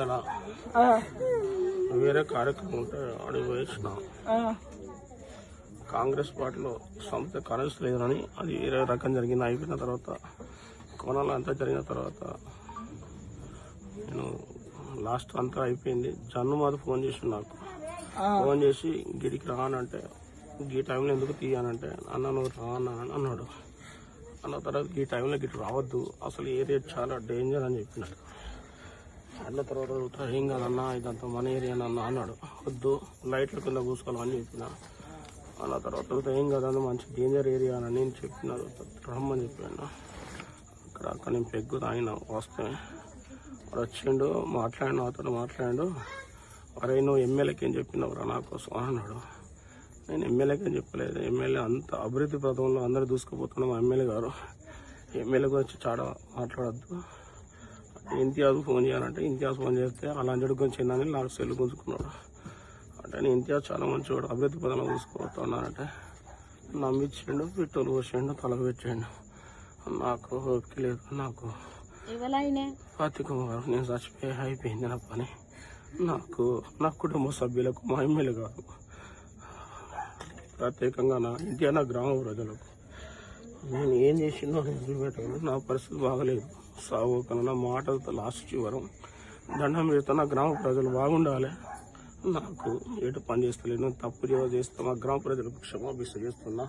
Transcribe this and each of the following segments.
ఇలా వేరే కార్యక్రమం ఉంటే అడిగి వేసిన కాంగ్రెస్ పార్టీలో సంస్థ కనెక్ట్ లేదని అది వేరే రకం జరిగింది. అయిపోయిన తర్వాత కోణాలు అంతా జరిగిన తర్వాత నేను లాస్ట్ అంతా అయిపోయింది. జన్ను మాది ఫోన్ చేసి నాకు ఫోన్ చేసి గిడికి రానంటే ఈ టైంలో ఎందుకు తీయనంటే అన్న నువ్వు రా అన్నాడు. అన్న తర్వాత ఈ టైంలో గిట్ రావద్దు, అసలు ఏరియా చాలా డేంజర్ అని చెప్పినాడు. అన్న తర్వాత ఏం కాదన్నా ఇదంతా మన ఏరియా అన్న అన్నాడు. వద్దు లైట్ల కింద కూసుకోవాలని చెప్పిన. అన్న తర్వాత ఏం కాదన్న మంచి డేంజర్ ఏరియా అని నేను చెప్పినాడు. రమ్మని చెప్పాను. అక్కడ నేను పెగ్గు తాగిన వస్తే వాడు వచ్చిండు, మాట్లాడిన అతను మాట్లాడు. అరే నువ్వు ఎమ్మెల్యేకి ఏం చెప్పినావురా నా కోసం అన్నాడు. నేను ఎమ్మెల్యేకి ఏం చెప్పలేదు. ఎమ్మెల్యే అంత అభివృద్ధి పథంలో అందరూ దూసుకుపోతున్నాం. మా ఎమ్మెల్యే గారు ఎమ్మెల్యే గురించి చాలా మాట్లాడద్దు, ఇంతియాజ్ ఫోన్ చేయాలంటే ఇంతియాజ్ ఫోన్ చేస్తే అలా అంజడి గురించి ఏందని నాకు సెల్ గుంజుకున్నాడు. అంటే నేను ఇంతియాజ్ చాలా మంచివాడు, అభివృద్ధి పథంలో దూసుకుపోతున్నానంటే నమ్మించిండు, పెట్రోల్ పోసిండు, తలకు పెట్టిండు. నాకు ఓపిక లేదు. నాకు పత్తికుమారు నేను చచ్చిపోయి అయిపోయింది నా పని. నాకు నా కుటుంబ సభ్యులకు మా ఎమ్మెల్యే గారు ప్రత్యేకంగా నా ఇండియా నా గ్రామ ప్రజలకు నేను ఏం చేసిందో వదిలిపెట్టను. నా పరిస్థితి బాగలేదు. సాగు కన్నా మాటలతో లాస్ట్ చివరం దండం పెడతా. నా గ్రామ ప్రజలు బాగుండాలి. నాకు ఎటు పని చేస్తలేను, తప్పు చేస్తా. మా గ్రామ ప్రజలకు క్షమాభిక్ష చేస్తున్నా.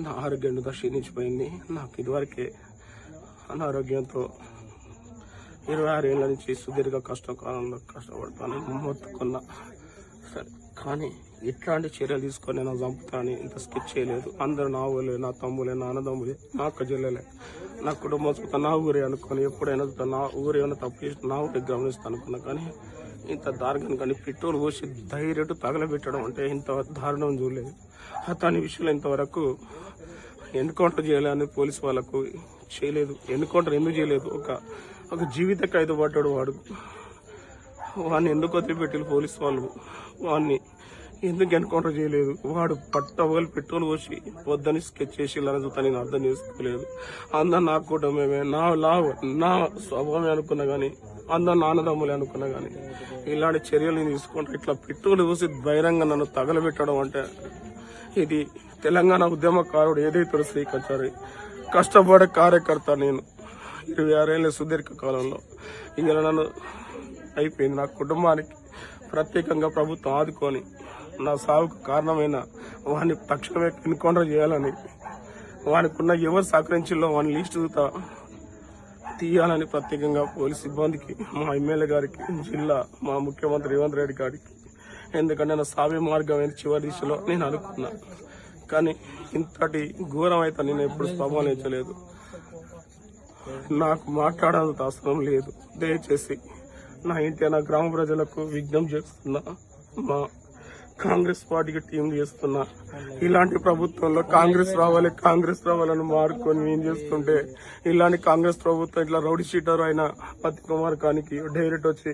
నా ఆరోగ్యం క్షీణించిపోయింది. నాకు ఇదివరకే అనారోగ్యంతో 26 ఏళ్ళ నుంచి సుదీర్ఘ కష్టకాలంలో కష్టపడతాను, మొత్తుకున్నా. సరే కానీ ఇట్లాంటి చర్యలు తీసుకొని నేను చంపుతానని ఇంత స్కెచ్ చేయలేదు. అందరూ నా ఊళ్ళే, నా తమ్ములే, నా అన్నదమ్ములే, నా అక్క చెల్లెలే, నా కుటుంబం చూస్తా నా ఊరే అనుకుని ఎప్పుడైనా నా ఊరు ఏమైనా తప్పు చేసి నా ఊరికి గమనిస్తాను అనుకున్నా. కానీ ఇంత దారుణం కానీ పెట్రోల్ పోసి ధైర్యటు తగలబెట్టడం అంటే ఇంత దారుణం చూడలేదు. అతని విషయంలో ఇంతవరకు ఎన్కౌంటర్ చేయాలని పోలీసు వాళ్ళకు చేయలేదు. ఎన్కౌంటర్ ఎందుకు చేయలేదు? ఒక జీవిత ఖైదు పడ్డాడు వాడు. వాడిని ఎందుకు వదిలిపెట్టారు పోలీసు వాళ్ళు? వాడిని ఎందుకు ఎన్కౌంటర్ చేయలేదు? వాడు పట్టవగలు పెట్రోల్ పోసి వద్దని స్కెచ్ చేసి ఇలా నేను అర్థం చేసుకోలేదు. అందరు నా కూటమే, నా స్వభావమే అనుకున్నా కానీ, అందరు నాన్నదమ్ములే అనుకున్నా కానీ ఇలాంటి చర్యలు తీసుకుంటే ఇట్లా పెట్రోల్ పోసి బహిరంగ నన్ను తగలబెట్టడం అంటే ఇది తెలంగాణ ఉద్యమకారుడు ఏదైతే శ్రీకాచారి కష్టపడే కార్యకర్త నేను 26 ఏళ్ళ సుదీర్ఘ కాలంలో ఇలా నన్ను అయిపోయింది. నా కుటుంబానికి ప్రత్యేకంగా ప్రభుత్వం ఆదుకొని నా సాగుకు కారణమైన వాడిని తక్షణమే ఎన్కౌంటర్ చేయాలని, వానికున్న ఎవరు సహకరించిలో వాని లిస్టు తీయాలని ప్రత్యేకంగా పోలీస్ సిబ్బందికి, మా ఎమ్మెల్యే గారికి, జిల్లా మా ముఖ్యమంత్రి రేవంత్ రెడ్డి గారికి, ఎందుకంటే నా సావ్య మార్గమైన చివరి దిశలో నేను అనుకున్నా. కానీ ఇంతటి ఘోరం అయితే నేను ఎప్పుడు స్పందించలేదు. నాకు మాట్లాడాల్సిన అవసరం లేదు. దయచేసి నా ఇంటి నా గ్రామ ప్రజలకు విజ్ఞప్తి చేస్తున్నా, మా కాంగ్రెస్ పార్టీకి టీం చేస్తున్నా. ఇలాంటి ప్రభుత్వంలో కాంగ్రెస్ రావాలని మారుకొని ఏం చేస్తుంటే ఇలాంటి కాంగ్రెస్ ప్రభుత్వం ఇట్లా రౌడీ షీటర్ అయిన పత్తి కుమార్ కానికి డైరెక్ట్ వచ్చి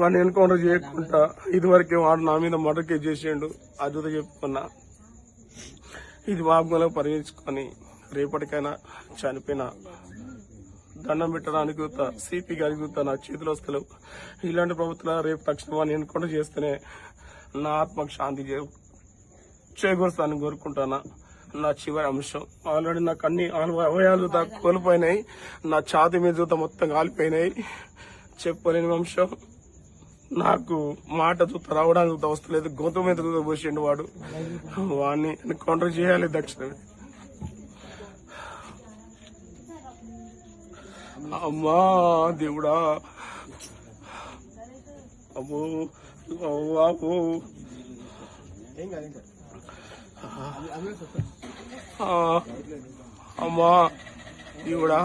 వాడిని ఎన్కౌంటర్ చేయకుండా ఇదివరకే వాడు నా మీద మర్డర్ కేసు చేసిండు. అద్భుత చెప్పుకున్నా. ఇది వాగ్మూలం పరిగణించుకొని రేపటికైనా చనిపోయిన దండం పెట్టడానికి సిపి గారికి నా చేతిలో వస్తలేవు. ఇలాంటి ప్రభుత్వం రేపు తక్షణం ఎన్కౌంటర్ చేస్తేనే నా ఆత్మకు శాంతి చేకూరుస్తానని కోరుకుంటానా. నా చివరి అంశం ఆల్రెడీ నాకు అన్ని అవయాలు కోల్పోయినాయి. నా ఛాతి మీద చూత మొత్తం కాలిపోయినాయి. చెప్పలేని అంశం. నాకు మాట చూత రావడానికి చూత వస్తలేదు. గొంతు మీద చూత పోసిండు వాడు. వాడిని ఎన్కౌంటర్ చేయాలి తక్షణమే. అమ్మా దేవుడా, అమ్మో బాబు, అమ్మా దేవుడా.